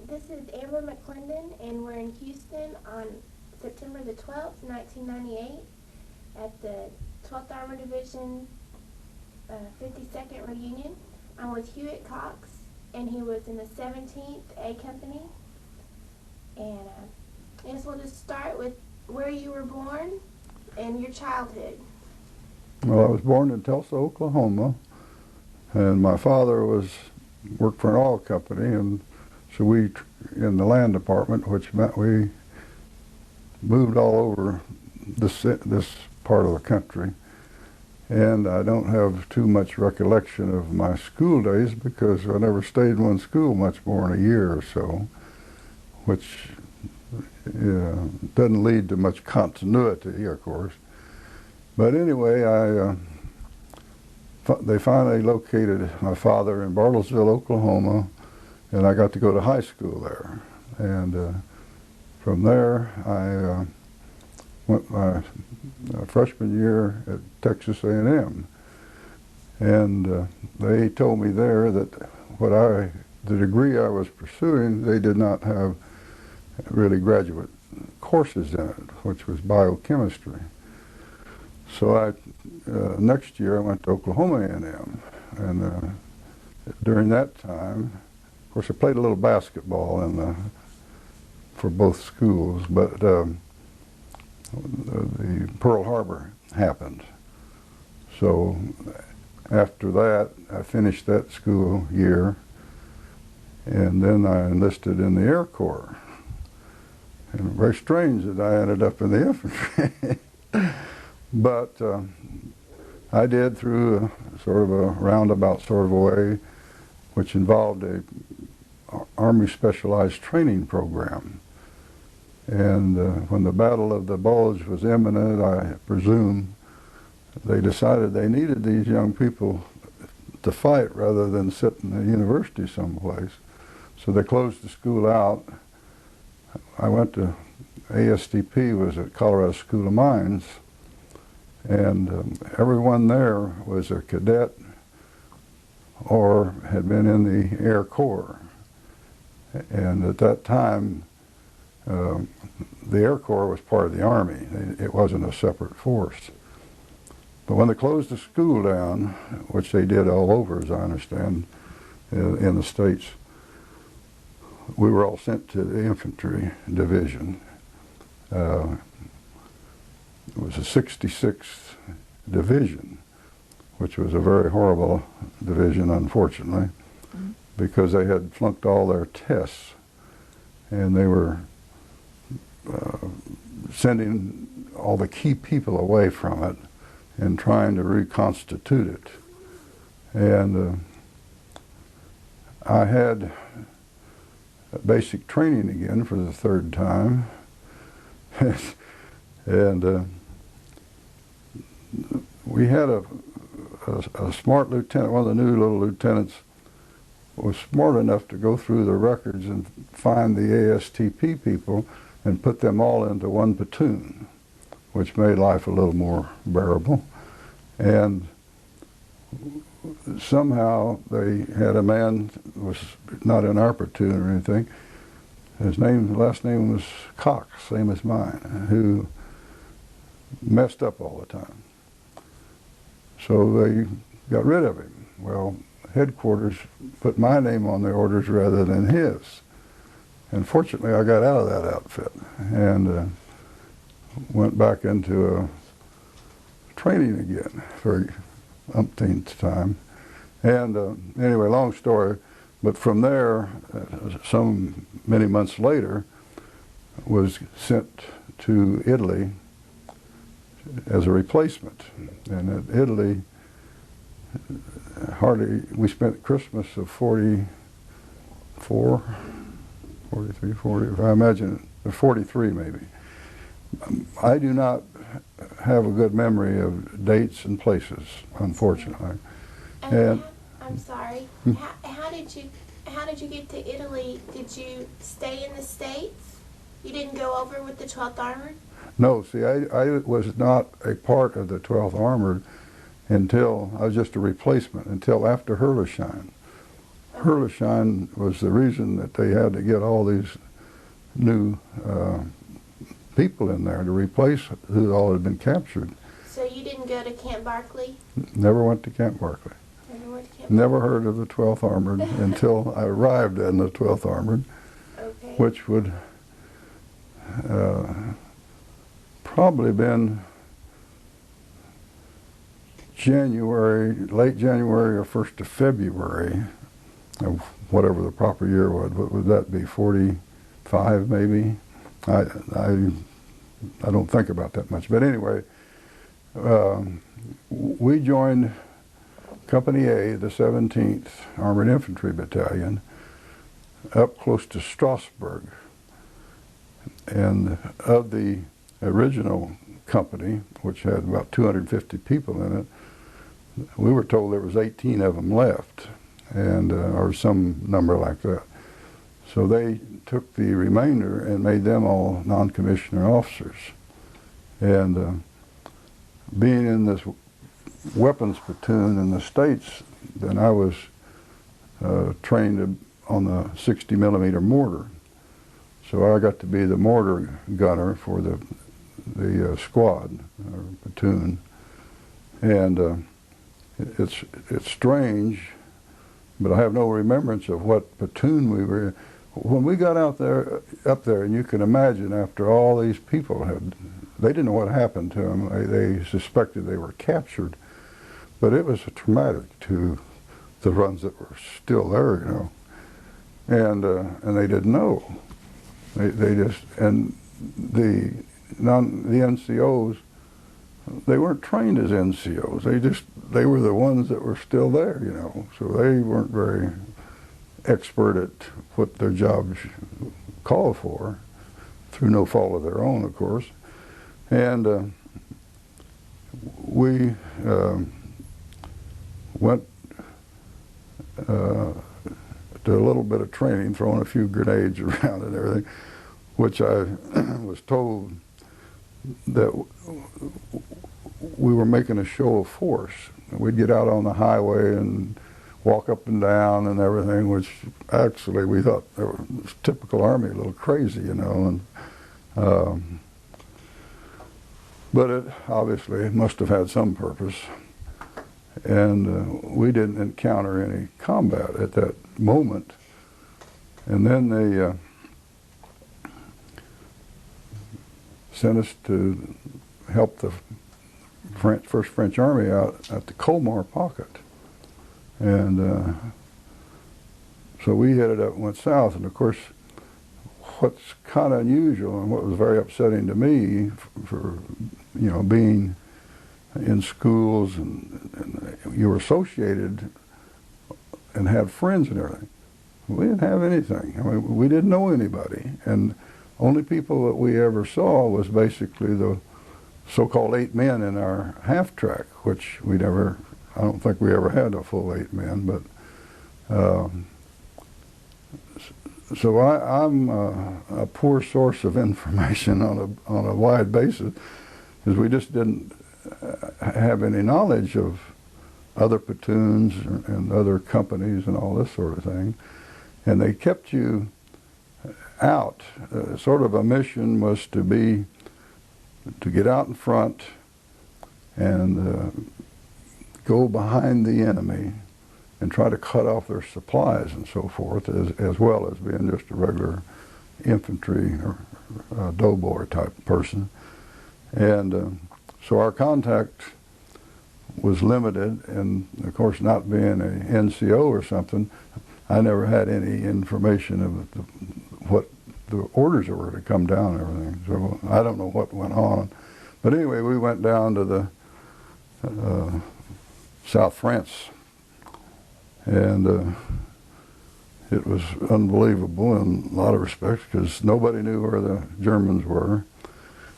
This is Amber McClendon, and we're in Houston on September the 12th, 1998, at the 12th Armored Division 52nd Reunion. I'm with Hewitt Cox, and he was in the 17th A Company. And I guess we'll just start with where you were born and your childhood. Well, I was born in Tulsa, Oklahoma, and my father worked for an oil company, and so we, in the land department, which meant we moved all over this part of the country. And I don't have too much recollection of my school days because I never stayed in one school much more than a year or so, which doesn't lead to much continuity, of course. But anyway, they finally located my father in Bartlesville, Oklahoma, and I got to go to high school there. And from there, I went my freshman year at Texas A&M. And they told me there that the degree I was pursuing, they did not have really graduate courses in it, which was biochemistry. So next year I went to Oklahoma A&M, and during that time, of course, I played a little basketball for both schools, but the Pearl Harbor happened. So after that, I finished that school year, and then I enlisted in the Air Corps. And very strange that I ended up in the infantry. But I did through a sort of a roundabout sort of a way, which involved a Army Specialized Training Program. And when the Battle of the Bulge was imminent, I presume, they decided they needed these young people to fight rather than sit in a university someplace. So they closed the school out. I went to ASTP, was at Colorado School of Mines, and everyone there was a cadet or had been in the Air Corps. And at that time, the Air Corps was part of the Army. It wasn't a separate force. But when they closed the school down, which they did all over, as I understand, in the States, we were all sent to the infantry division. It was the 66th Division, which was a very horrible division, unfortunately, because they had flunked all their tests, and they were sending all the key people away from it and trying to reconstitute it. And I had basic training again for the third time. And we had a smart lieutenant, one of the new little lieutenants, was smart enough to go through the records and find the ASTP people and put them all into one platoon, which made life a little more bearable. And somehow they had a man who was not in our platoon or anything. His last name was Cox, same as mine, who messed up all the time. So they got rid of him. Well, headquarters put my name on the orders rather than his. And fortunately, I got out of that outfit and went back into training again for umpteenth time. And anyway, long story, but from there, many months later, was sent to Italy as a replacement. And at Italy, we spent Christmas of 44, 43, 40, I imagine, 43 maybe. I do not have a good memory of dates and places, unfortunately. And I'm sorry. How did you get to Italy? Did you stay in the States? You didn't go over with the 12th Armored? No, see, I was not a part of the 12th Armored until, I was just a replacement, until after Herlisheim. Herleshine was the reason that they had to get all these new people in there to replace who all had been captured. So you didn't go to Camp Barkley? Never went to Camp Barkley. Never went to Camp Never heard of the 12th Armored until I arrived in the 12th Armored, Okay. which would probably been January, late January or 1st of February, of whatever the proper year was. What would that be, 45 maybe? I don't think about that much. But anyway, we joined Company A, the 17th Armored Infantry Battalion, up close to Strasbourg. And of the original company, which had about 250 people in it, we were told there was 18 of them left, and or some number like that. So they took the remainder and made them all non-commissioned officers. And being in this weapons platoon in the States, then I was trained on the 60 millimeter mortar. So I got to be the mortar gunner for the squad or platoon. And it's strange, but I have no remembrance of what platoon we were in. When we got up there, and you can imagine after all these people they didn't know what happened to them. They suspected they were captured, but it was traumatic to the ones that were still there, you know, and they didn't know. They just, and the NCOs, they weren't trained as NCOs. They were the ones that were still there, you know. So they weren't very expert at what their jobs called for, through no fault of their own, of course. And we went to a little bit of training, throwing a few grenades around and everything, which I was told that we were making a show of force. We'd get out on the highway and walk up and down and everything, which actually we thought it was typical Army, a little crazy, you know. And but it obviously must have had some purpose. And we didn't encounter any combat at that moment. And then they sent us to help the First French Army out at the Colmar Pocket. And so we headed up and went south. And of course, what's kind of unusual and what was very upsetting to me for you know, being in schools and you were associated and had friends and everything. We didn't have anything. I mean, we didn't know anybody. And only people that we ever saw was basically the so-called 8 men in our half-track, which we never, I don't think we ever had a full 8 men, but so I'm a poor source of information on a wide basis, because we just didn't have any knowledge of other platoons and other companies and all this sort of thing. And they kept you out. Sort of a mission was to get out in front and go behind the enemy and try to cut off their supplies and so forth, as well as being just a regular infantry or doughboy type person. And so our contact was limited, and of course, not being a NCO or something, I never had any information of what the orders were to come down and everything. So I don't know what went on. But anyway, we went down to the South France, and it was unbelievable in a lot of respects, because nobody knew where the Germans were.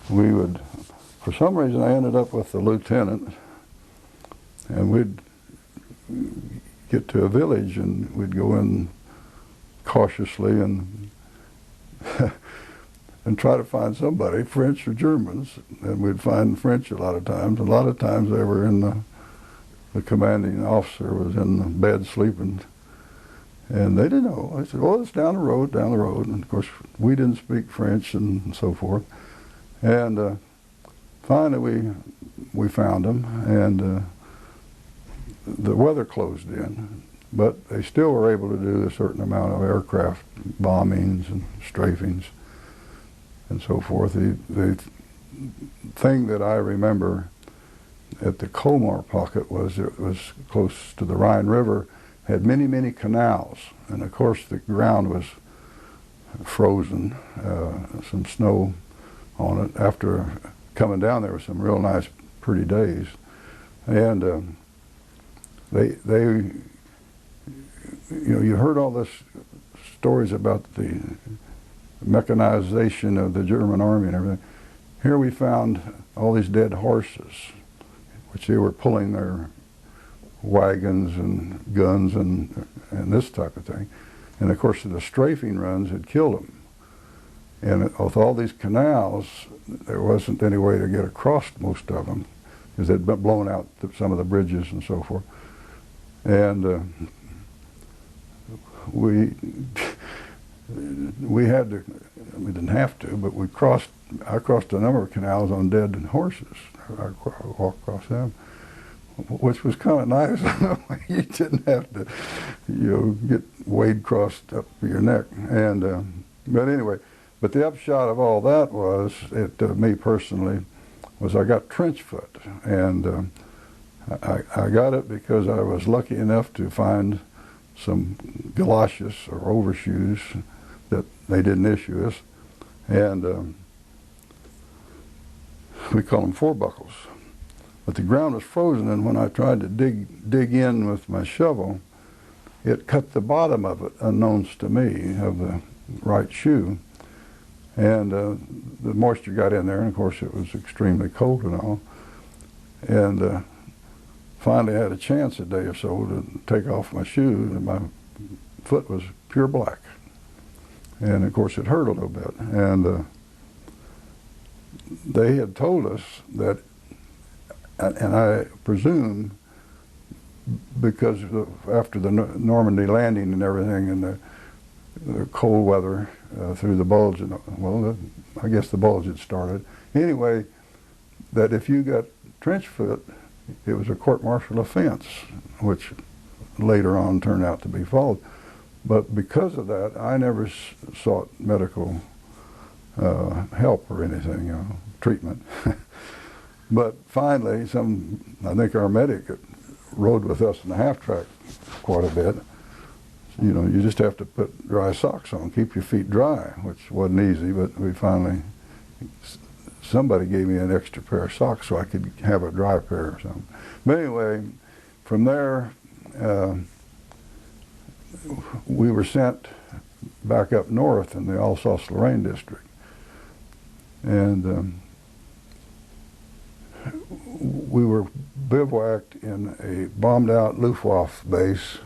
We would, for some reason, I ended up with the lieutenant, and we'd get to a village and we'd go in cautiously and and try to find somebody, French or Germans, and we'd find French a lot of times. A lot of times they were in the commanding officer was in the bed sleeping, And they didn't know. I said, well, it's down the road, down the road. And of course, we didn't speak French and so forth. And finally, we found them, and the weather closed in. But they still were able to do a certain amount of aircraft bombings and strafings and so forth. The thing that I remember at the Colmar pocket was it was close to the Rhine River, had many, many canals. And of course the ground was frozen, some snow on it. After coming down there were some real nice, pretty days. And you heard all this stories about the mechanization of the German army and everything. Here we found all these dead horses, which they were pulling their wagons and guns and this type of thing. And of course the strafing runs had killed them. And with all these canals, there wasn't any way to get across most of them because they'd been blown out some of the bridges and so forth. And we had to, we didn't have to, but I crossed a number of canals on dead horses. I walked across them, which was kind of nice. You didn't have to, get wade crossed up your neck. And but anyway, but the upshot of all that was, me personally, was I got trench foot, and I got it because I was lucky enough to find some galoshes or overshoes that they didn't issue us, and we call them four buckles. But the ground was frozen, and when I tried to dig in with my shovel, it cut the bottom of it, unknowns to me, of the right shoe, and the moisture got in there, and of course it was extremely cold and all, and finally I had a chance a day or so to take off my shoe, and my foot was pure black. And of course it hurt a little bit. And they had told us that, and I presume because after the Normandy landing and everything, and the cold weather through the bulge, I guess the bulge had started. Anyway, that if you got trench foot, it was a court-martial offense, which later on turned out to be false. But because of that, I never sought medical help or anything, treatment. But finally, I think our medic rode with us in the half-track quite a bit. You just have to put dry socks on, keep your feet dry, which wasn't easy, but we finally, somebody gave me an extra pair of socks so I could have a dry pair or something. But anyway, from there, we were sent back up north in the Alsace-Lorraine district. And we were bivouacked in a bombed-out Luftwaffe base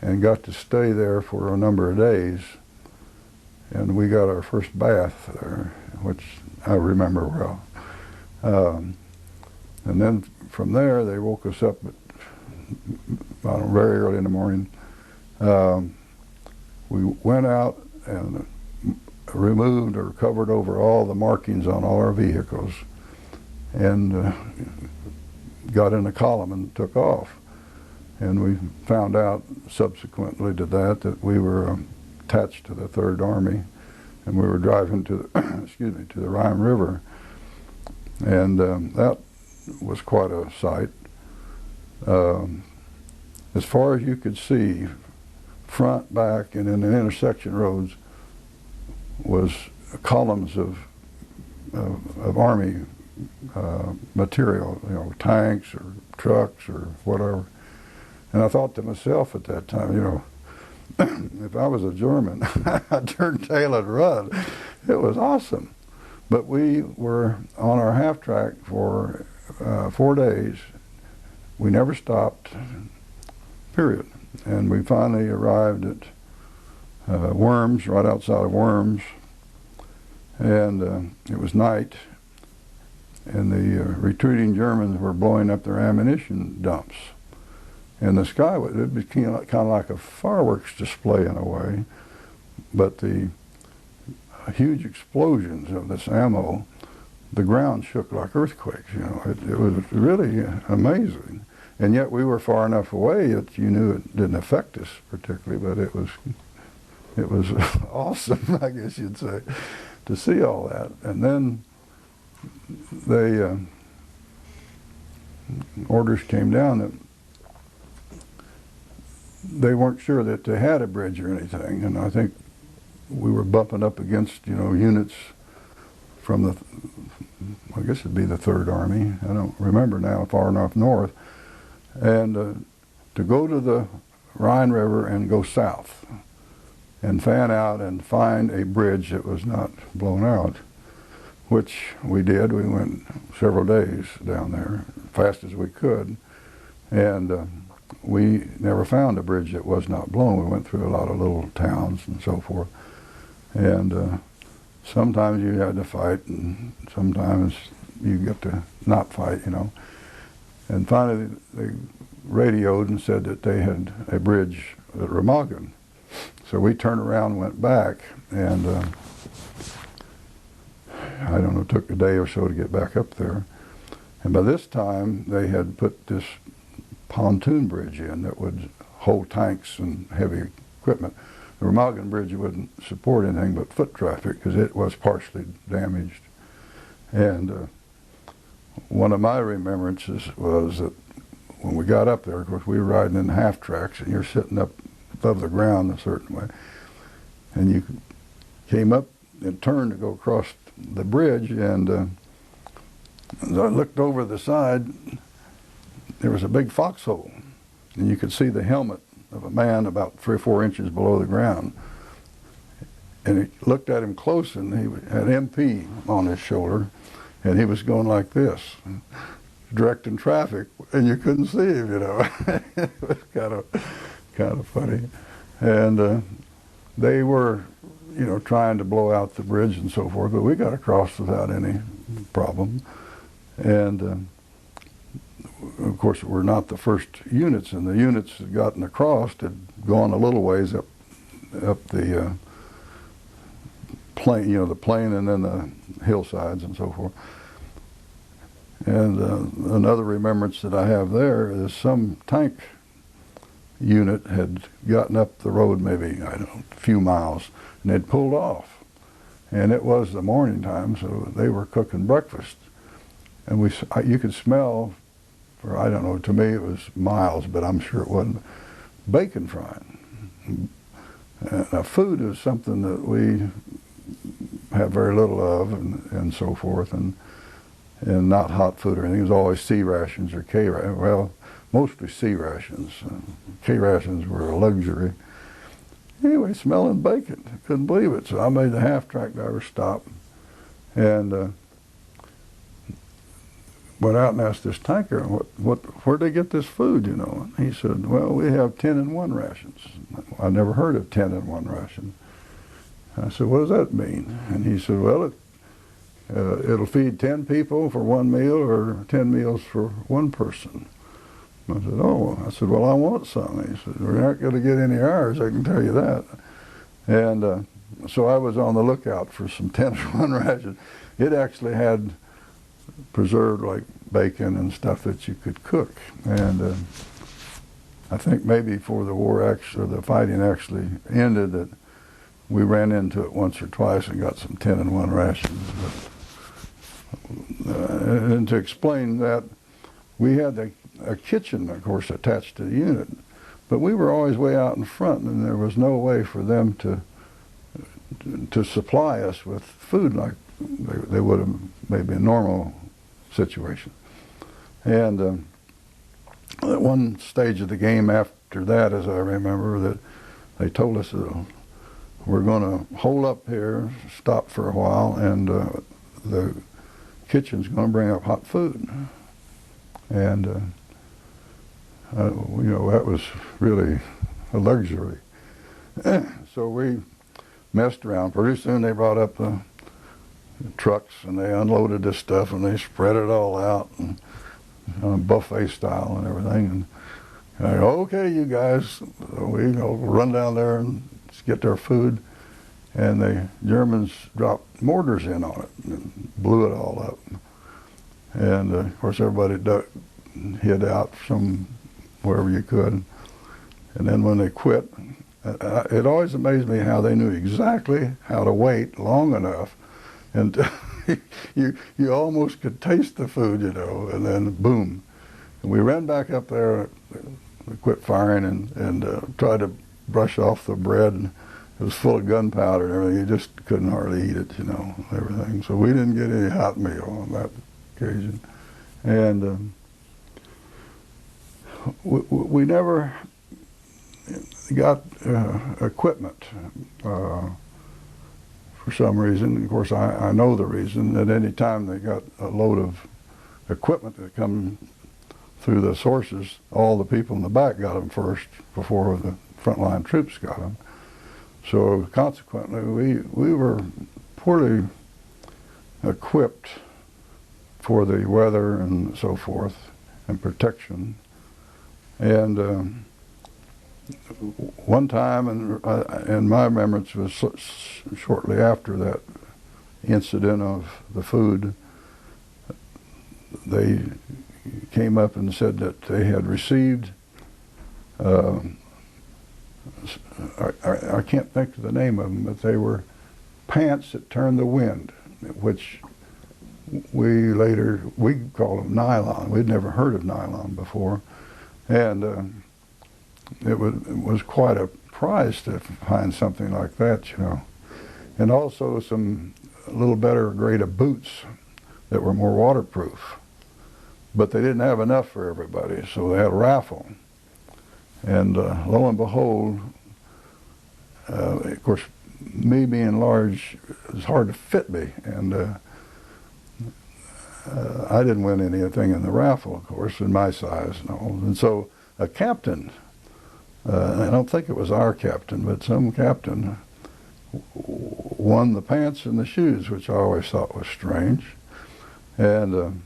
and got to stay there for a number of days. And we got our first bath there, which I remember well. And then from there, they woke us up at, very early in the morning. We went out and removed or covered over all the markings on all our vehicles, and got in a column and took off. And we found out subsequently to that we were attached to the Third Army, and we were driving to the, to the Rhine River, and that was quite a sight. As far as you could see, front, back, and in the intersection roads was columns of Army material, tanks or trucks or whatever. And I thought to myself at that time, if I was a German, I'd turn tail and run. It was awesome. But we were on our half-track for 4 days. We never stopped, period. And we finally arrived at Worms, right outside of Worms. And it was night. And the retreating Germans were blowing up their ammunition dumps. and the sky, it became kind of like a fireworks display in a way, but the huge explosions of this ammo, the ground shook like earthquakes, you know. It was really amazing. And yet we were far enough away that you knew it didn't affect us particularly, but it was awesome, I guess you'd say, to see all that. And then orders came down that they weren't sure that they had a bridge or anything, and I think we were bumping up against, you know, units from the, I guess it'd be the Third Army. I don't remember now, far enough north, and to go to the Rhine River and go south and fan out and find a bridge that was not blown out, which we did. We went several days down there, fast as we could, and we never found a bridge that was not blown. We went through a lot of little towns and so forth, and sometimes you had to fight, and sometimes you get to not fight, you know. And finally, they radioed and said that they had a bridge at Remagen. So we turned around and went back, and I don't know, it took a day or so to get back up there. And by this time, they had put this pontoon bridge in that would hold tanks and heavy equipment. The Remagen Bridge wouldn't support anything but foot traffic because it was partially damaged. And one of my remembrances was that when we got up there, of course, we were riding in half tracks, and you're sitting up above the ground a certain way, and you came up and turned to go across the bridge, and as I looked over the side, there was a big foxhole, and you could see the helmet of a man about 3 or 4 inches below the ground. And he looked at him close, and he had MP on his shoulder, and he was going like this, directing traffic, and you couldn't see him, you know. It was kind of funny. And they were, you know, trying to blow out the bridge and so forth, but we got across without any problem. And of course, we're not the first units, and the units that gotten across had gone a little ways up the plain, you know, the plain and then the hillsides and so forth. And another remembrance that I have there is some tank unit had gotten up the road maybe, I don't know, a few miles, and they'd pulled off. And it was the morning time, so they were cooking breakfast. And you could smell, or I don't know, to me it was miles, but I'm sure it wasn't, bacon frying. Now, food is something that we have very little of, and so forth, and not hot food or anything. It was always C rations or K rations. Well, mostly C rations. K rations were a luxury. Anyway, smelling bacon. I couldn't believe it. So I made the half-track driver stop and went out and asked this tanker, where'd they get this food, you know? And he said, well, we have 10-in-1 rations. I never heard of 10-in-1 ration. I said, what does that mean? And he said, well, it'll feed 10 people for 1 meal or 10 meals for 1 person. I said, oh. I said, well, I want some. He said, we're not going to get any ours, I can tell you that. And so I was on the lookout for some 10-in-1 rations. It actually had preserved like bacon and stuff that you could cook. And I think maybe before the war actually, or the fighting actually ended, that we ran into it once or twice and got some 10-in-1 rations. And to explain that, we had a kitchen, of course, attached to the unit, but we were always way out in front, and there was no way for them to supply us with food like they would have maybe in a normal situation. And at one stage of the game after that, as I remember, that they told us that we're going to hold up here, stop for a while, and the kitchen's going to bring up hot food. And you know, that was really a luxury. So we messed around. Pretty soon they brought up the trucks, and they unloaded this stuff, and they spread it all out, and buffet style and everything. And And I go, okay, you guys, so we run down there and get their food. And the Germans dropped mortars in on it and blew it all up. And of course, everybody hid out from wherever you could. And then when they quit, it always amazed me how they knew exactly how to wait long enough, and you almost could taste the food, you know, and then boom. And we ran back up there, we quit firing, and tried to brush off the bread. And it was full of gunpowder and everything. You just couldn't hardly eat it, you know, everything. So we didn't get any hot meal on that occasion. And we never got equipment for some reason. Of course, I know the reason. At any time they got a load of equipment that come through the sources, all the people in the back got them first before the frontline troops got them. So consequently, we were poorly equipped for the weather and so forth and protection. And one time, and my remembrance was shortly after that incident of the food, they came up and said that they had received, I can't think of the name of them, but they were pants that turned the wind, which we called them nylon. We'd never heard of nylon before. And it was quite a prize to find something like that, you know. And also a little better grade of boots that were more waterproof. But they didn't have enough for everybody, so they had a raffle. And lo and behold, of course, me being large, it was hard to fit me. And I didn't win anything in the raffle, of course, in my size and all. And so a captain, I don't think it was our captain, but some captain won the pants and the shoes, which I always thought was strange. And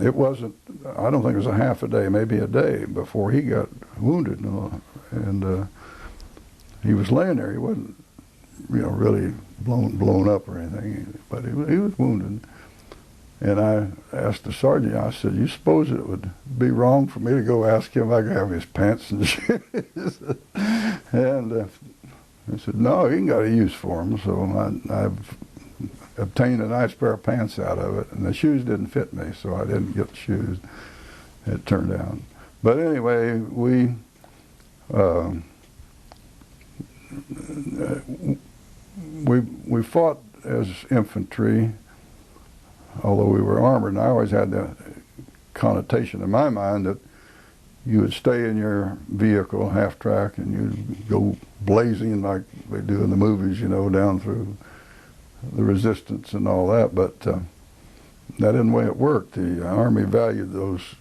it wasn't, I don't think it was a half a day, maybe a day before he got wounded. And he was laying there. He wasn't, you know, really blown up or anything, but he was wounded. And I asked the sergeant, I said, you suppose it would be wrong for me to go ask him if I could have his pants and shoes? And he said, no, he got a use for them. So I've obtained a nice pair of pants out of it. And the shoes didn't fit me, so I didn't get the shoes, it turned out. But anyway, we fought as infantry, although we were armored, and I always had the connotation in my mind that you would stay in your vehicle, half-track, and you'd go blazing like they do in the movies, you know, down through the resistance and all that, but that isn't the way it worked. The Army valued those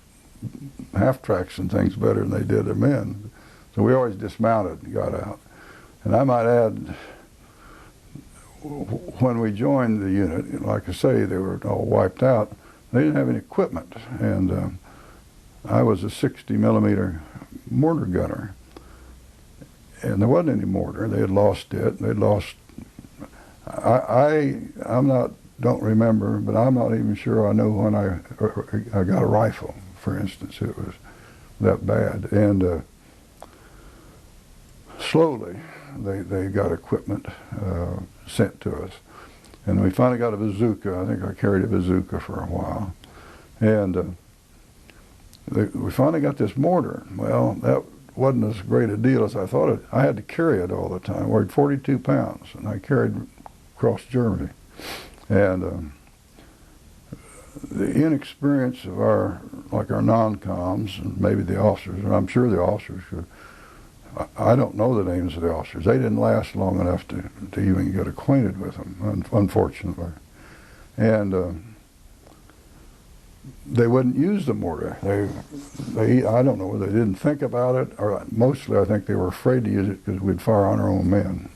half-tracks and things better than they did the men. So we always dismounted and got out. And I might add, when we joined the unit, like I say, they were all wiped out. They didn't have any equipment, and I was a 60 millimeter mortar gunner, and there wasn't any mortar. They had lost it. They'd lost. Don't remember, but I'm not even sure I know when I got a rifle, for instance. It was that bad, and slowly they got equipment sent to us. And we finally got a bazooka. I think I carried a bazooka for a while. And we finally got this mortar. Well, that wasn't as great a deal as I thought. I had to carry it all the time. I weighed 42 pounds, and I carried across Germany. And the inexperience of our non-coms, and maybe the officers, and I'm sure the officers could, I don't know the names of the officers. They didn't last long enough to even get acquainted with them, unfortunately. And they wouldn't use the mortar. I don't know, they didn't think about it, or mostly I think they were afraid to use it because we'd fire on our own men.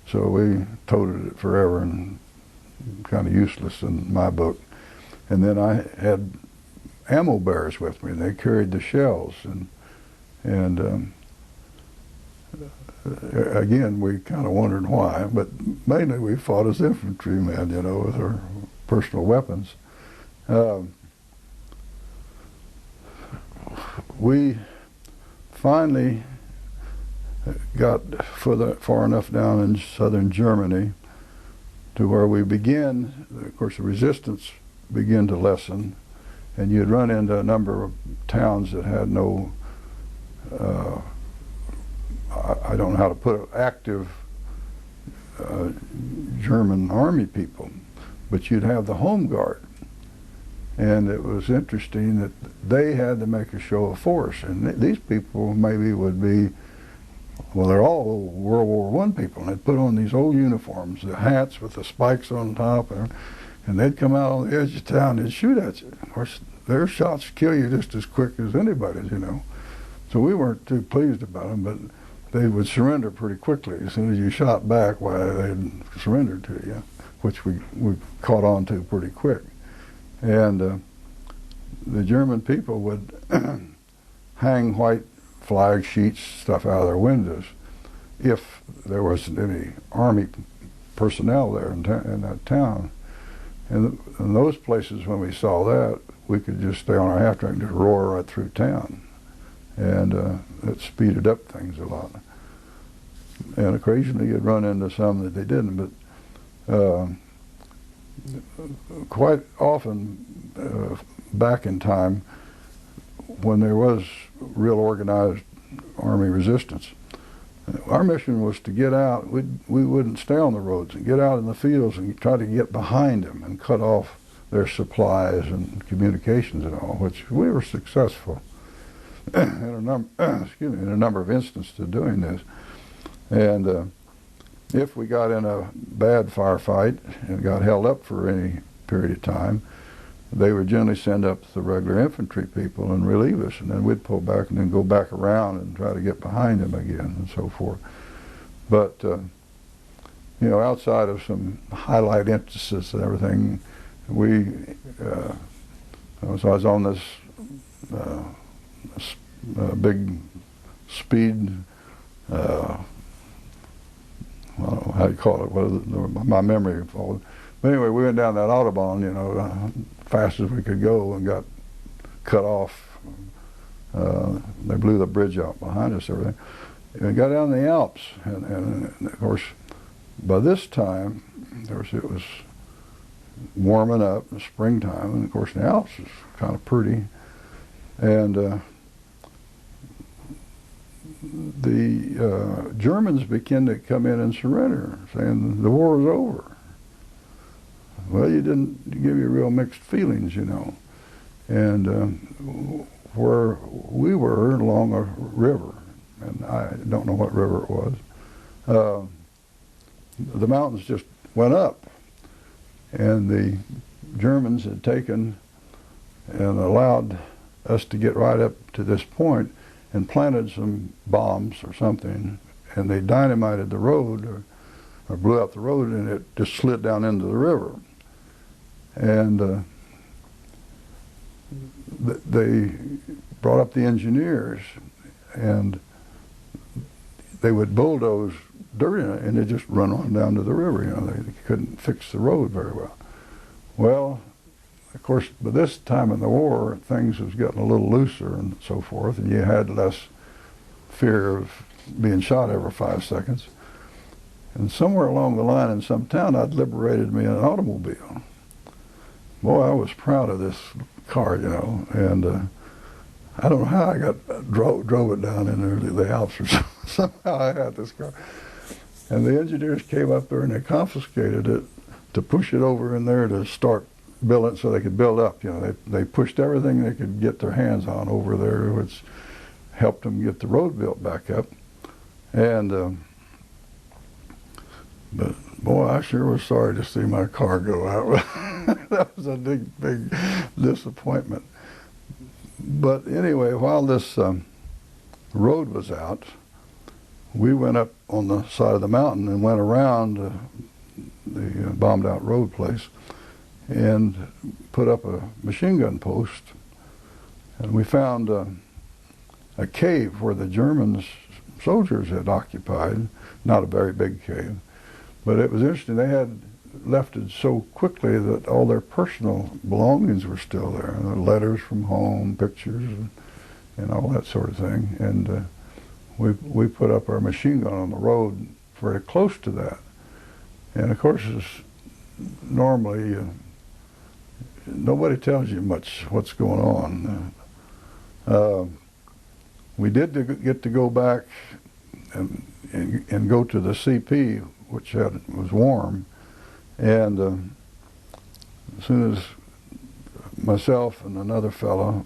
So we toted it forever and kind of useless in my book. And then I had ammo bearers with me, and they carried the shells. And again, we kind of wondered why, but mainly we fought as infantrymen, you know, with our personal weapons. We finally got far enough down in southern Germany to where we began, of course, the resistance began to lessen, and you'd run into a number of towns that had no, I don't know how to put it, active German army people, but you'd have the Home Guard. And it was interesting that they had to make a show of force, and these people maybe would be, well, they're all World War I people, and they'd put on these old uniforms, the hats with the spikes on top, and they'd come out on the edge of town and shoot at you. Of course, their shots kill you just as quick as anybody's, you know. So we weren't too pleased about them, but they would surrender pretty quickly. As soon as you shot back, why, they'd surrender to you, which we caught on to pretty quick. And the German people would hang white flag sheets, stuff out of their windows, if there wasn't any army personnel there in that town. And in those places, when we saw that, we could just stay on our half track and just roar right through town. And it speeded up things a lot. And occasionally you'd run into some that they didn't, but quite often back in time, when there was real organized army resistance, our mission was to get out. We wouldn't stay on the roads, and get out in the fields and try to get behind them and cut off their supplies and communications and all, which we were successful in a number of instances to doing this. And if we got in a bad firefight and got held up for any period of time, they would generally send up the regular infantry people and relieve us, and then we'd pull back and then go back around and try to get behind them again and so forth. But, you know, outside of some highlight emphasis and everything, so I was on this big speed, I don't know how you call it, my memory followed. But anyway, we went down that Autobahn, you know, fast as we could go, and got cut off. They blew the bridge out behind us, everything. And we got down the Alps, and of course, by this time, it was warming up in springtime, and of course the Alps is kind of pretty. And the Germans began to come in and surrender, saying the war was over. Well, you didn't give you real mixed feelings, you know. And where we were along a river, and I don't know what river it was, the mountains just went up. And the Germans had taken and allowed us to get right up to this point and planted some bombs or something, and they dynamited the road or blew out the road, and it just slid down into the river. And they brought up the engineers, and they would bulldoze dirt in it, and it just run on down to the river. You know, they couldn't fix the road very well. Well, of course, by this time in the war, things was getting a little looser and so forth, and you had less fear of being shot every 5 seconds. And somewhere along the line in some town, I'd liberated me an automobile. Boy, I was proud of this car, you know, and I don't know how I drove it down in the Alps or something. Somehow I had this car. And the engineers came up there and they confiscated it to push it over in there to start building so they could build up. You know, they pushed everything they could get their hands on over there, which helped them get the road built back up. And but boy, I sure was sorry to see my car go out. That was a big disappointment. But anyway, while this road was out, we went up on the side of the mountain and went around the bombed out road place and put up a machine gun post And we found a cave where the German soldiers had occupied, not a very big cave, but it was interesting. They had left it so quickly that all their personal belongings were still there, letters from home, pictures, and all that sort of thing. And we put up our machine gun on the road very close to that. And of course, normally nobody tells you much what's going on. We did get to go back and go to the CP, which was warm. And as soon as myself and another fellow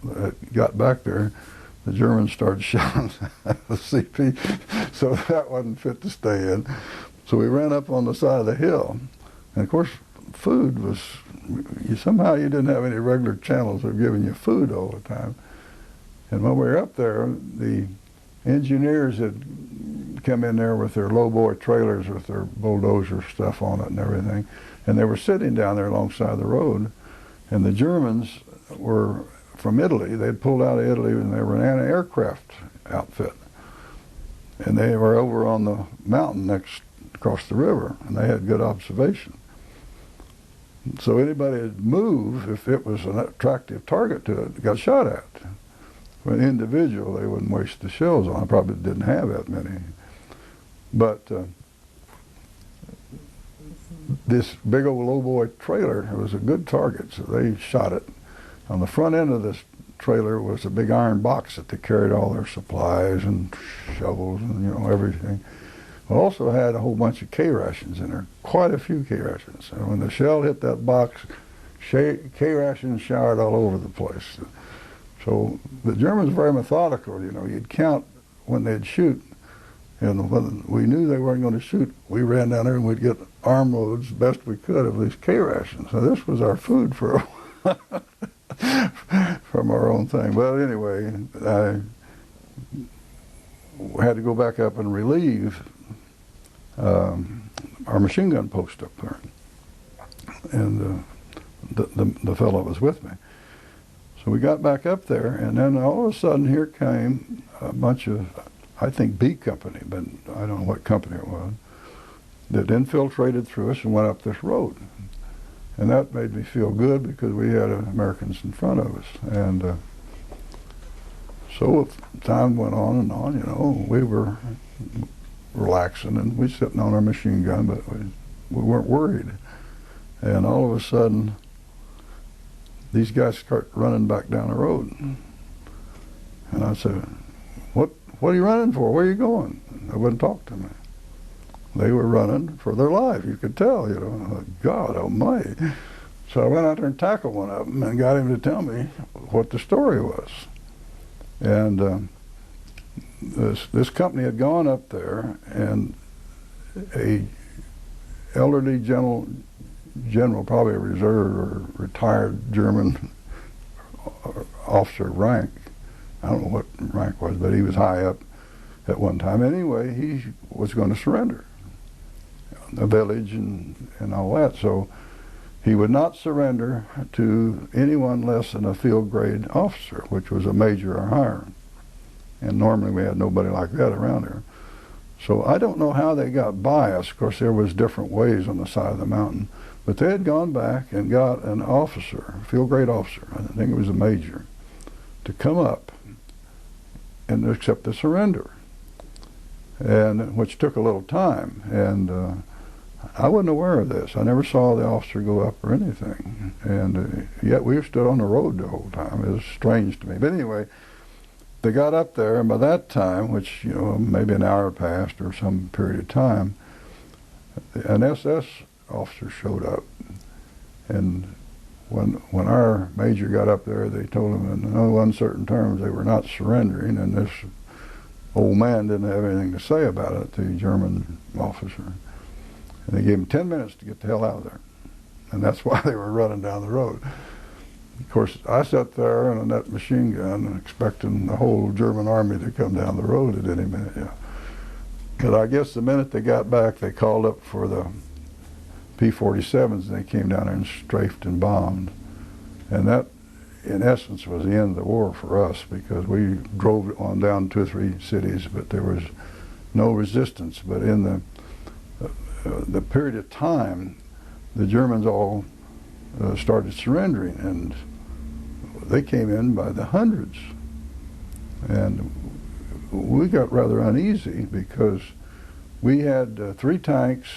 got back there, the Germans started shelling the CP, so that wasn't fit to stay in. So we ran up on the side of the hill, and of course, food was, somehow you didn't have any regular channels of giving you food all the time. And when we were up there, the engineers had come in there with their low-boy trailers with their bulldozer stuff on it and everything, and they were sitting down there alongside the road, and the Germans were from Italy. They'd pulled out of Italy, and they were an anti-aircraft outfit, and they were over on the mountain across the river, and they had good observation. So anybody would move, if it was an attractive target to it, got shot at. For an individual, they wouldn't waste the shells on. I probably didn't have that many. But this big old low-boy trailer was a good target, so they shot it. On the front end of this trailer was a big iron box that they carried all their supplies and shovels and everything. It also had a whole bunch of K-rations in there, quite a few K-rations. And when the shell hit that box, K-rations showered all over the place. So the Germans were very methodical. You'd count when they'd shoot, and when we knew they weren't going to shoot, we ran down there and we'd get armloads best we could of these K-rations. So this was our food for from our own thing. But anyway, I had to go back up and relieve our machine gun post up there, and the fellow was with me. So we got back up there, and then all of a sudden here came a bunch of, I think B Company, but I don't know what company it was, that infiltrated through us and went up this road. And that made me feel good because we had Americans in front of us. And so time went on and on, we were relaxing and we sitting on our machine gun, but we weren't worried. And all of a sudden, these guys start running back down the road. And I said, what are you running for? Where are you going? And they wouldn't talk to me. They were running for their life, you could tell, God almighty. So I went out there and tackled one of them and got him to tell me what the story was. And this company had gone up there, and a elderly general, probably a reserve or retired German officer rank, I don't know what rank was, but he was high up at one time. Anyway, he was going to surrender the village and all that. So he would not surrender to anyone less than a field grade officer, which was a major or higher. And normally we had nobody like that around here. So I don't know how they got by us. Of course, there was different ways on the side of the mountain. But they had gone back and got an officer, a field grade officer, I think it was a major, to come up and accept the surrender, and which took a little time. And I wasn't aware of this. I never saw the officer go up or anything. And yet we stood on the road the whole time. It was strange to me. But anyway, they got up there, and by that time, which, maybe an hour passed or some period of time, an SS officer showed up. And when our major got up there, they told him in no uncertain terms they were not surrendering, and this old man didn't have anything to say about it, the German officer. And they gave him 10 minutes to get the hell out of there. And that's why they were running down the road. Of course, I sat there in that machine gun expecting the whole German army to come down the road at any minute. But I guess the minute they got back, they called up for the P-47s, and they came down there and strafed and bombed. And that in essence, was the end of the war for us, because we drove on down 2 or 3 cities, but there was no resistance. But in the period of time, the Germans all started surrendering, and they came in by the hundreds. And we got rather uneasy because we had 3 tanks,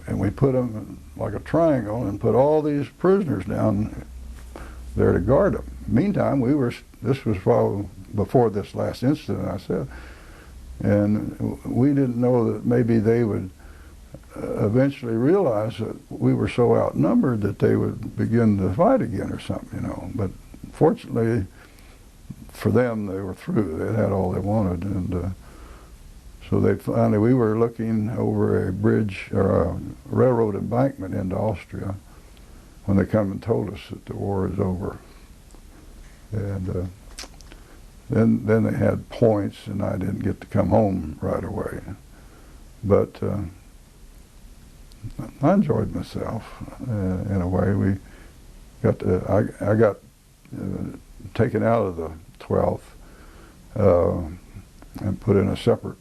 and we put them like a triangle and put all these prisoners down there to guard them. Meantime, this was probably before this last incident I said, and we didn't know that maybe they would eventually realize that we were so outnumbered that they would begin to fight again or something, you know. But fortunately for them, they were through. They had all they wanted, and so we were looking over a bridge or a railroad embankment into Austria when they come and told us that the war is over. And then they had points, and I didn't get to come home right away. But I enjoyed myself in a way. We got I got taken out of the 12th and put in a separate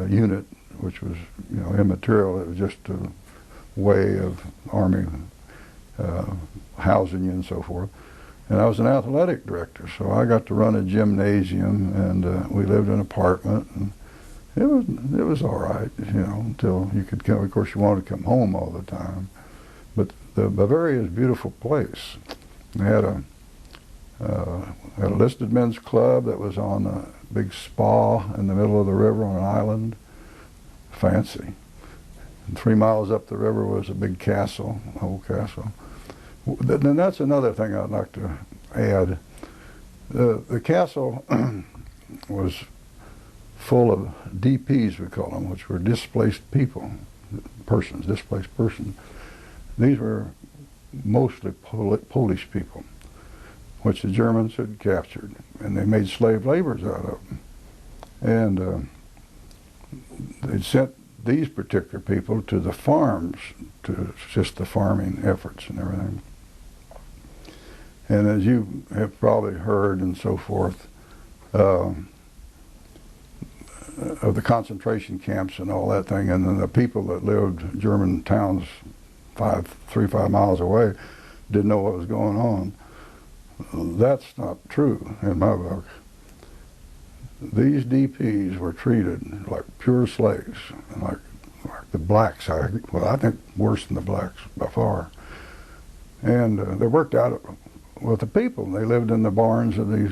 unit, which was, you know, immaterial. It was just a way of Army housing you and so forth. And I was an athletic director, so I got to run a gymnasium, and we lived in an apartment, and it was all right, you know, until you could come. Of course, you wanted to come home all the time. But the Bavaria is a beautiful place. They had a listed men's club that was on a big spa in the middle of the river on an island. Fancy. And 3 miles up the river was a big castle, an old castle. Then that's another thing I'd like to add. The castle was full of DPs, we call them, which were displaced people, displaced persons. These were mostly Polish people, which the Germans had captured, and they made slave laborers out of them. And they'd sent these particular people to the farms to assist the farming efforts and everything. And as you have probably heard and so forth, of the concentration camps and all that thing, and then the people that lived German towns 3-5 miles away didn't know what was going on. That's not true in my book. These DPs were treated like pure slaves, like the blacks. I think worse than the blacks by far. And they worked out with the people. They lived in the barns of these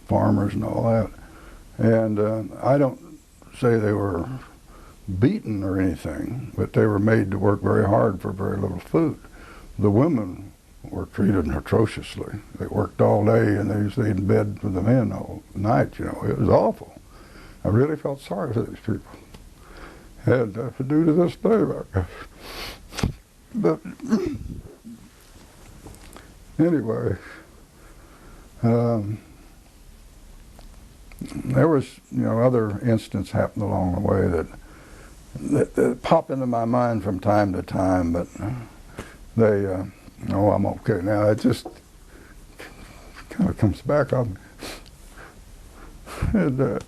farmers and all that. And I don't say they were beaten or anything, but they were made to work very hard for very little food. The women were treated atrociously. They worked all day, and they stayed in bed with the men all night, you know. It was awful. I really felt sorry for these people. And to do to this day, I guess. But anyway, there was, you know, other incidents happened along the way that pop into my mind from time to time, but they, oh, I'm okay now. It just kind of comes back on me. And,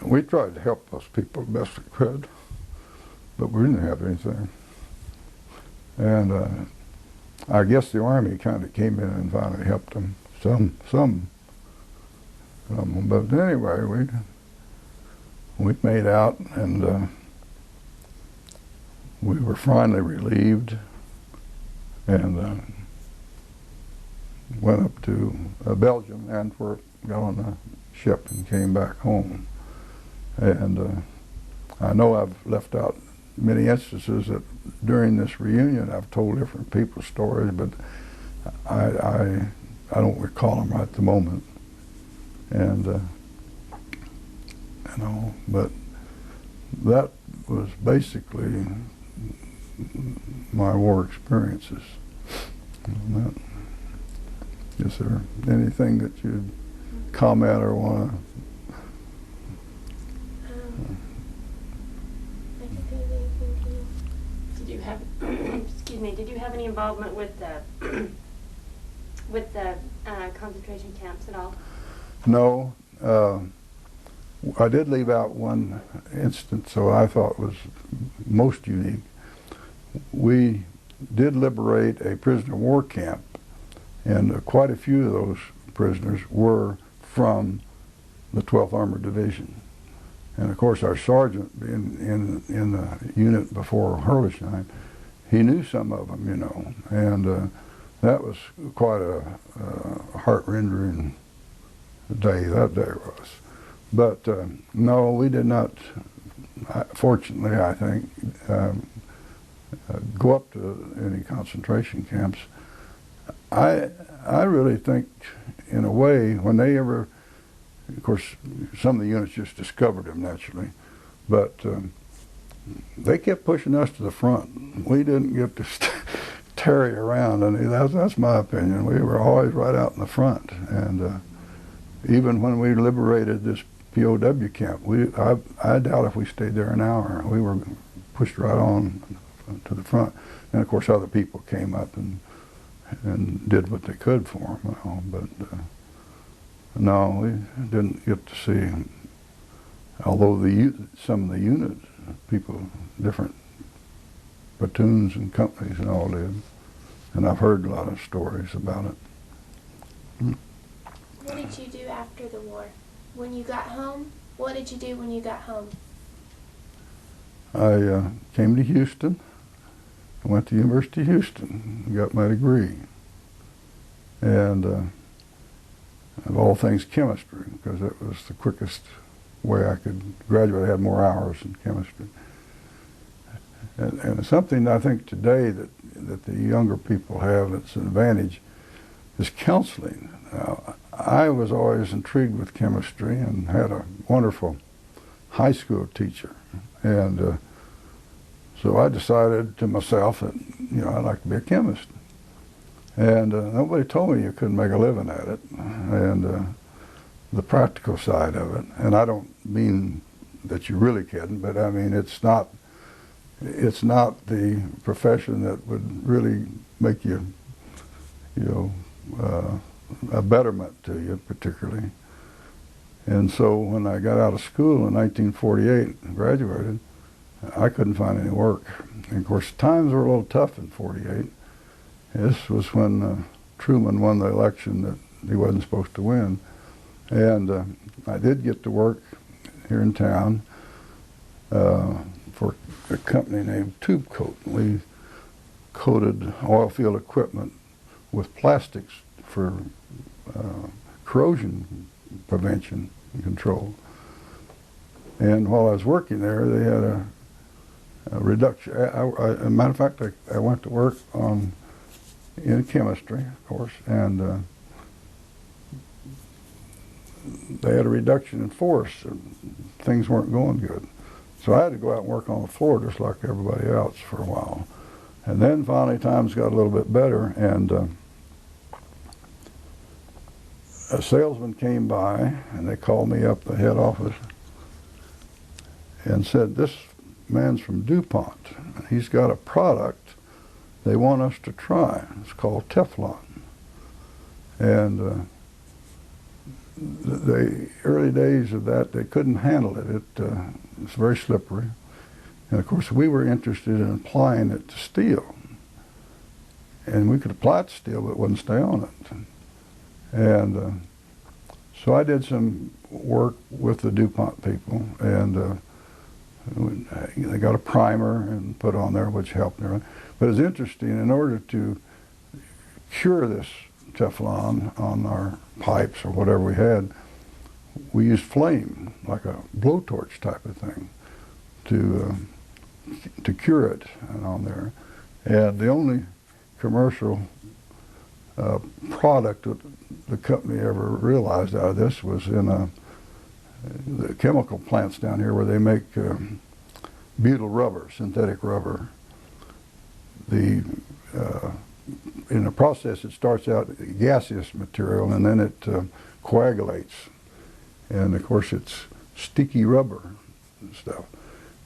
we tried to help those people the best we could, but we didn't have anything. And I guess the Army kind of came in and finally helped them. Some. But anyway, we made out, and we were finally relieved, and went up to Belgium, Antwerp, got on a ship and came back home. And I know I've left out many instances that during this reunion I've told different people's stories, but I don't recall them right at the moment. And you know, but that was basically my war experiences. Is there anything that you'd comment or want to? I can think of anything. Did you have excuse me, did you have any involvement with the with the concentration camps at all? No. I did leave out one instance, so I thought was most unique. We did liberate a prisoner of war camp, and quite a few of those prisoners were from the 12th Armored Division. And of course our sergeant, being in the unit before Herlesheim, he knew some of them, you know, and that was quite a heart-rending day, that day was. But no, we did not, fortunately I think, go up to any concentration camps. I really think, in a way, when they ever, of course, some of the units just discovered them naturally, but they kept pushing us to the front. We didn't get to tarry around, and that's my opinion. We were always right out in the front, and even when we liberated this POW camp, I doubt if we stayed there an hour. We were pushed right on to the front, and of course other people came up and did what they could for them, you know, but no, we didn't get to see, although some of the unit people, different platoons and companies and all did, and I've heard a lot of stories about it. What did you do after the war? When you got home, what did you do when you got home? I came to Houston. I went to University of Houston and got my degree. And of all things, chemistry, because that was the quickest way I could graduate. I had more hours in chemistry. And something I think today that the younger people have that's an advantage is counseling. Now, I was always intrigued with chemistry and had a wonderful high school teacher. And so I decided to myself that, you know, I'd like to be a chemist. And nobody told me you couldn't make a living at it, and the practical side of it. And I don't mean that you really can, but I mean it's not the profession that would really make you, you know, a betterment to you particularly. And so when I got out of school in 1948 and graduated, I couldn't find any work. And of course times were a little tough in 48. This was when Truman won the election that he wasn't supposed to win. And I did get to work here in town for a company named Tube Coat. We coated oil field equipment with plastics for corrosion prevention and control. And while I was working there, they had a reduction. As a matter of fact, I went to work in chemistry, of course, and they had a reduction in force, and things weren't going good. So I had to go out and work on the floor just like everybody else for a while. And then finally times got a little bit better, and a salesman came by, and they called me up the head office and said, "This man's from DuPont. He's got a product they want us to try. It's called Teflon." And the early days of that, they couldn't handle it. It's very slippery. And of course, we were interested in applying it to steel. And we could apply it to steel, but it wouldn't stay on it. And so I did some work with the DuPont people, and they got a primer and put on there, which helped there. But it's interesting, in order to cure this Teflon on our pipes or whatever we had, we used flame, like a blowtorch type of thing, to cure it and on there. And the only commercial product that the company ever realized out of this was in the chemical plants down here where they make butyl rubber, synthetic rubber. In the process, it starts out gaseous material, and then it coagulates. And of course, it's sticky rubber and stuff.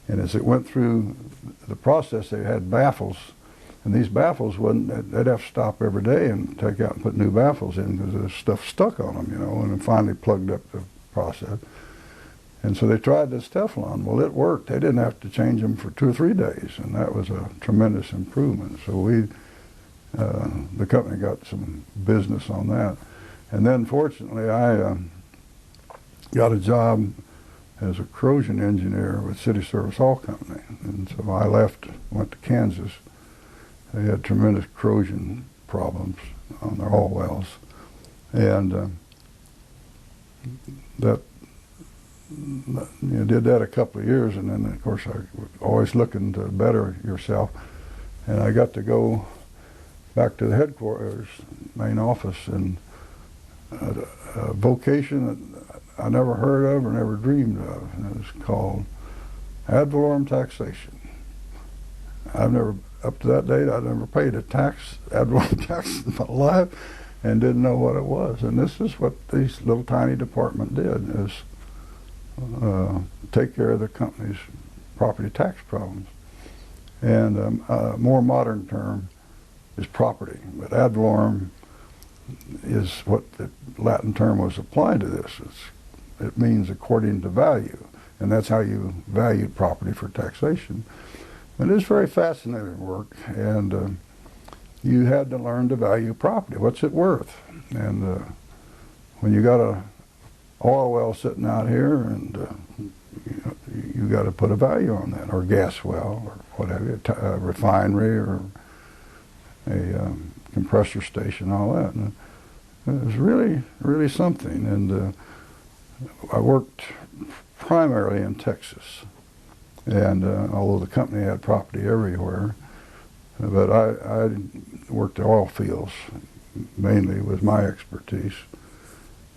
And as it went through the process, they had baffles And these baffles they'd have to stop every day and take out and put new baffles in because the stuff stuck on them, and then finally plugged up the process. And so they tried this Teflon. Well, it worked. They didn't have to change them for 2 or 3 days, and that was a tremendous improvement. So the company got some business on that. And then fortunately I got a job as a corrosion engineer with City Service Oil Company. And so I left, went to Kansas. They had tremendous corrosion problems on their oil wells. And did that a couple of years, and then of course I was always looking to better yourself. And I got to go back to the headquarters, main office, and a vocation that I never heard of or never dreamed of. And it was called ad valorem taxation. Up to that date, I'd never paid a tax, ad valorem tax in my life, and didn't know what it was. And this is what this little tiny department did, is take care of the company's property tax problems. And a more modern term is property, but ad valorem is what the Latin term was applied to this. It means according to value, and that's how you valued property for taxation. And it's very fascinating work, and you had to learn to value property. What's it worth? And when you got a oil well sitting out here, and you got to put a value on that, or gas well, or whatever, a refinery, or a compressor station, all that. And it was really, really something. And I worked primarily in Texas, and although the company had property everywhere, but I worked the oil fields mainly was my expertise,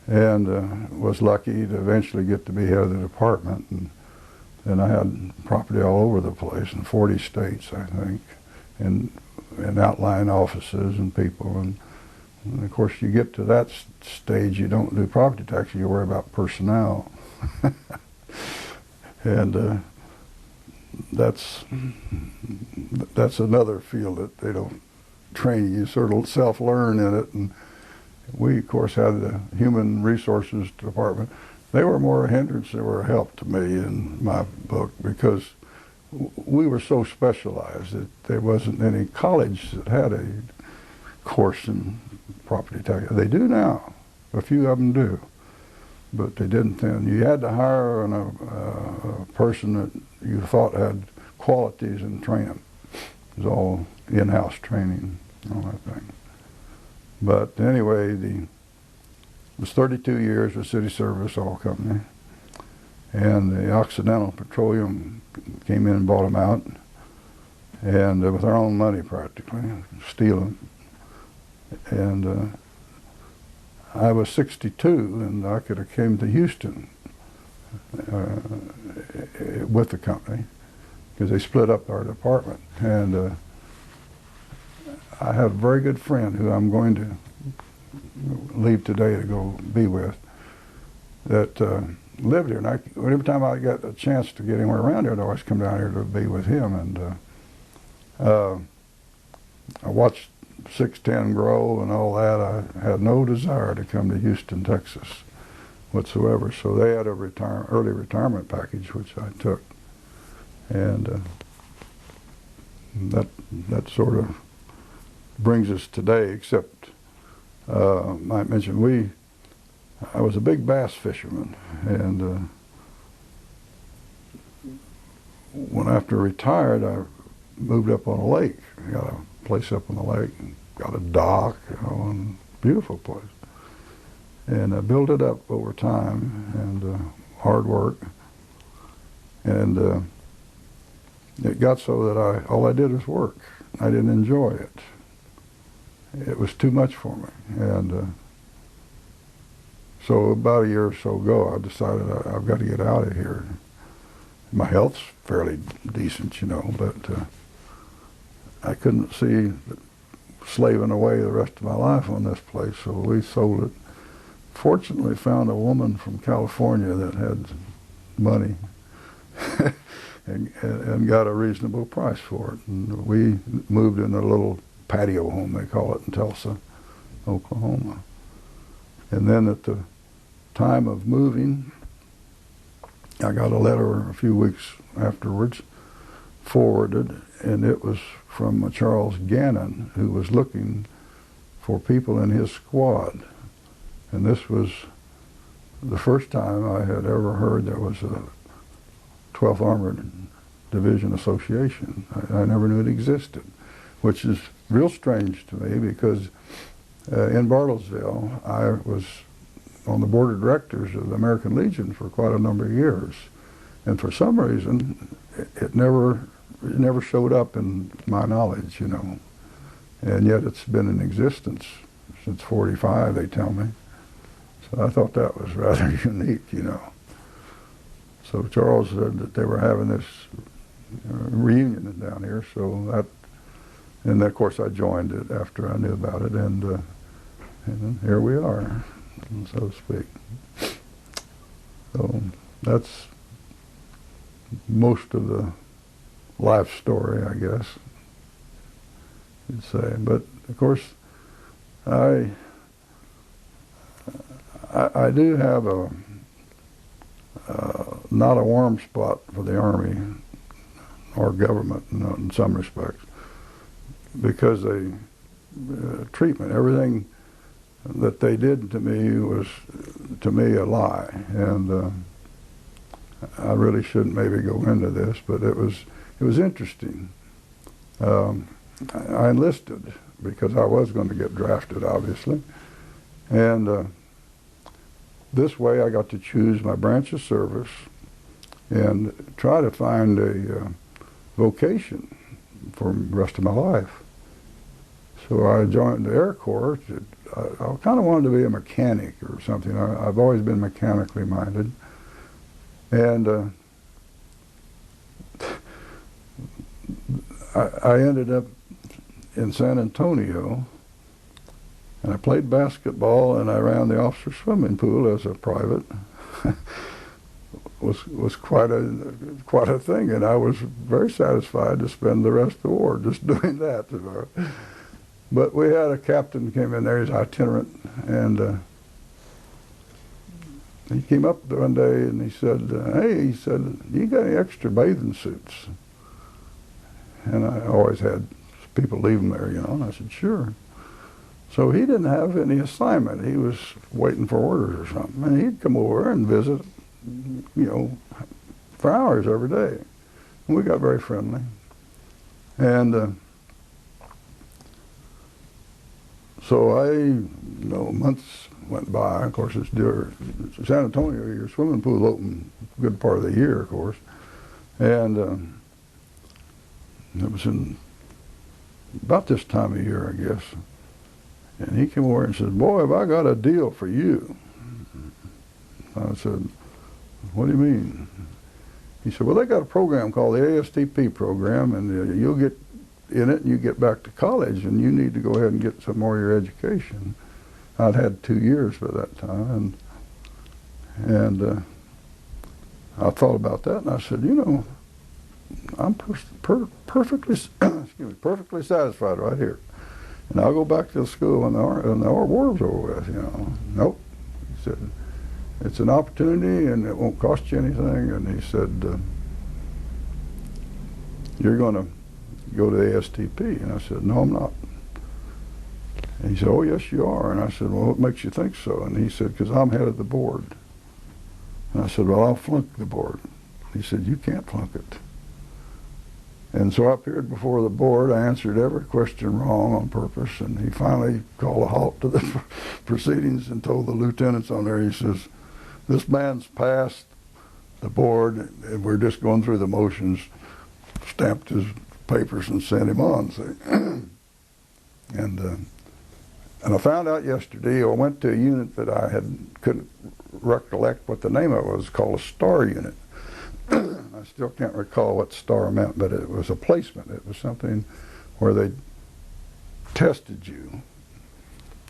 and was lucky to eventually get to be head of the department. And I had property all over the place in 40 states, I think, and outlying offices and people. And of course, you get to that stage, you don't do property tax, you worry about personnel. And that's another field that they don't train you. You sort of self-learn in it. And we, of course, had the human resources department. They were more a hindrance, they were a help to me in my book, because we were so specialized that there wasn't any college that had a course in property tax. They do now. A few of them do. But they didn't then. You had to hire a person that you thought had qualities and train them. It was all in-house training, all that thing. But anyway, it was 32 years with City Service Oil Company, and the Occidental Petroleum came in and bought them out, and with our own money practically, stealing. And I was 62, and I could have came to Houston with the company, because they split up our department. And I had a very good friend who I'm going to leave today to go be with, that lived here. And every time I got a chance to get anywhere around here, I'd always come down here to be with him. And I watched 610 grow and all that. I had no desire to come to Houston, Texas whatsoever. So they had a early retirement package, which I took. And that sort of brings us today, except I might mention I was a big bass fisherman, and when after I retired, I moved up on a lake. I got a place up on the lake, and got a dock, and beautiful place. And I built it up over time, and hard work. And it got so that all I did was work. I didn't enjoy it. It was too much for me. And so about a year or so ago, I decided I've got to get out of here. My health's fairly decent, but I couldn't see slaving away the rest of my life on this place, so we sold it. Fortunately, found a woman from California that had money, and got a reasonable price for it. And we moved in a little patio home, they call it, in Tulsa, Oklahoma. And then at the time of moving, I got a letter a few weeks afterwards forwarded, and it was from Charles Gannon, who was looking for people in his squad. And this was the first time I had ever heard there was a 12th Armored Division Association. I never knew it existed, which is real strange to me because in Bartlesville, I was on the board of directors of the American Legion for quite a number of years. And for some reason, it never showed up in my knowledge, you know. And yet it's been in existence since '45, they tell me. So I thought that was rather unique, you know. So Charles said that they were having this reunion down here, so that, and of course I joined it after I knew about it, and here we are, so to speak. So that's most of the life story, I guess you'd say. But of course, I do have not a warm spot for the Army or government in some respects, because they treatment, everything that they did to me was to me a lie, and I really shouldn't maybe go into this, but it was interesting. I enlisted because I was going to get drafted, obviously, and this way I got to choose my branch of service and try to find a vocation for the rest of my life. So I joined the Air Corps. I kind of wanted to be a mechanic or something. I've always been mechanically minded. And I ended up in San Antonio, and I played basketball, and I ran the officer swimming pool as a private. was quite a thing, and I was very satisfied to spend the rest of the war just doing that. But we had a captain came in there, he's itinerant, and he came up one day and he said, "Hey," he said, "you got any extra bathing suits?" And I always had people leave them there, you know, and I said, "Sure." So he didn't have any assignment. He was waiting for orders or something, and he'd come over and visit, you know, for hours every day. And we got very friendly. And so months went by. Of course, it's San Antonio, your swimming pool open a good part of the year, of course. And it was in about this time of year, I guess. And he came over and said, "Boy, have I got a deal for you." I said, "What do you mean?" He said, "Well, they got a program called the ASTP program, and you'll get in it and you get back to college, and you need to go ahead and get some more of your education." I'd had 2 years by that time, and I thought about that, and I said, "You know, I'm perfectly perfectly satisfied right here, and I'll go back to the school when the war's over with." You know, "Nope," he said, "it's an opportunity, and it won't cost you anything." And he said, "You're going to go to the ASTP." And I said, "No, I'm not." And he said, "Oh, yes, you are." And I said, "Well, what makes you think so?" And he said, "Because I'm head of the board." And I said, "Well, I'll flunk the board." He said, "You can't flunk it." And so I appeared before the board. I answered every question wrong on purpose, and he finally called a halt to the proceedings and told the lieutenants on there, he says, "This man's passed the board, and we're just going through the motions," stamped his papers and sent him on. See? And I found out yesterday, I went to a unit that I couldn't recollect what the name of it was, called a STAR unit. I still can't recall what STAR meant, but it was a placement. It was something where they tested you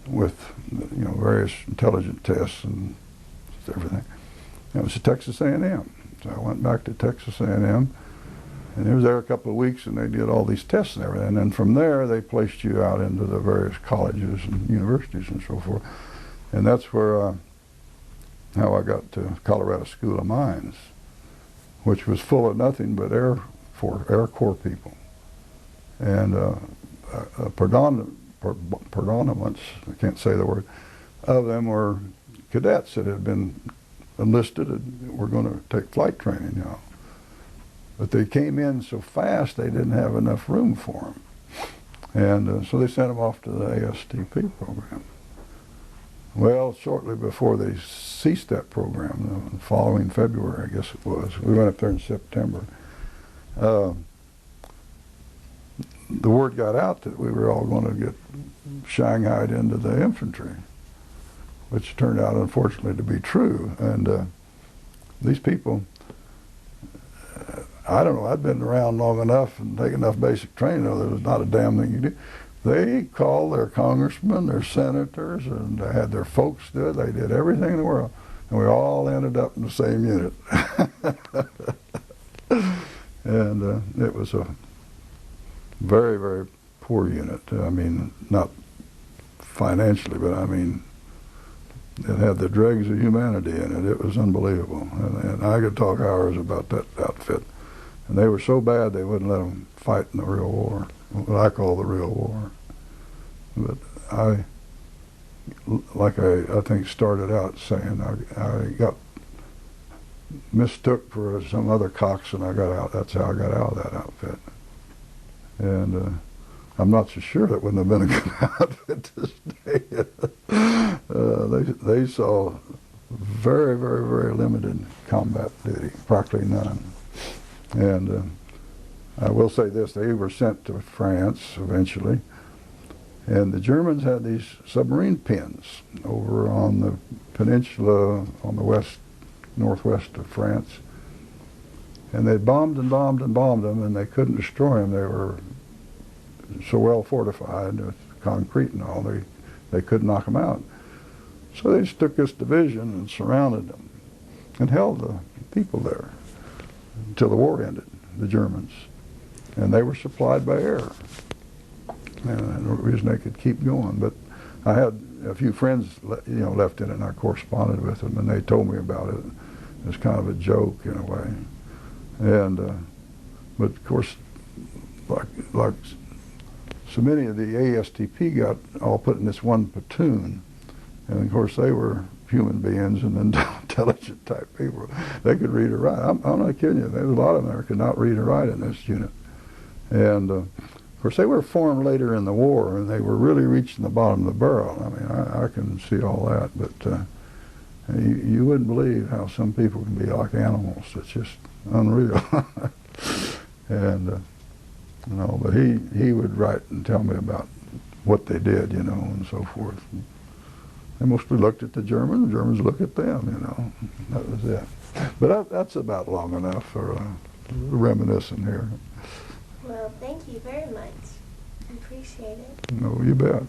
with, you know, various intelligent tests and everything. It was at Texas A&M. So I went back to Texas A&M, And he was there a couple of weeks, and they did all these tests and everything. And then from there, they placed you out into the various colleges and universities and so forth. And that's where how I got to Colorado School of Mines, which was full of nothing but Air Corps people. And predominance, I can't say the word, of them were cadets that had been enlisted and were going to take flight training, you know. But they came in so fast they didn't have enough room for them. And so they sent them off to the ASTP program. Well, shortly before they ceased that program, the following February, I guess it was, we went up there in September, the word got out that we were all going to get shanghaied into the infantry, which turned out, unfortunately, to be true. And these people, I don't know, I'd been around long enough and taken enough basic training to know there was not a damn thing you do. They called their congressmen, their senators, and they had their folks do it. They did everything in the world. And we all ended up in the same unit. And it was a very, very poor unit. I mean, not financially, but I mean, it had the dregs of humanity in it. It was unbelievable. And I could talk hours about that outfit. And they were so bad they wouldn't let them fight in the real war, what I call the real war. But I think started out saying, I got mistook for some other Cox, and I got out. That's how I got out of that outfit. And I'm not so sure that wouldn't have been a good outfit to stay in. They saw very, very, very limited combat duty, practically none. And I will say this, they were sent to France eventually, and the Germans had these submarine pins over on the peninsula on the northwest of France, and they bombed and bombed and bombed them, and they couldn't destroy them. They were so well fortified with concrete and all, they couldn't knock them out. So they just took this division and surrounded them and held the people there until the war ended, the Germans. And they were supplied by air. And the reason they could keep going. But I had a few friends, left in it, and I corresponded with them, and they told me about it. It was kind of a joke in a way. And but of course, like so many of the ASTP got all put in this one platoon, and of course they were human beings and intelligent type people. They could read or write. I'm not kidding you. There was a lot of them that could not read or write in this unit. And of course they were formed later in the war, and they were really reaching the bottom of the barrel. I mean, I can see all that, but you wouldn't believe how some people can be like animals. It's just unreal. And but he would write and tell me about what they did, and so forth. They mostly looked at the Germans looked at them, That was it. But that's about long enough for reminiscing here. Well, thank you very much. I appreciate it. No, you bet.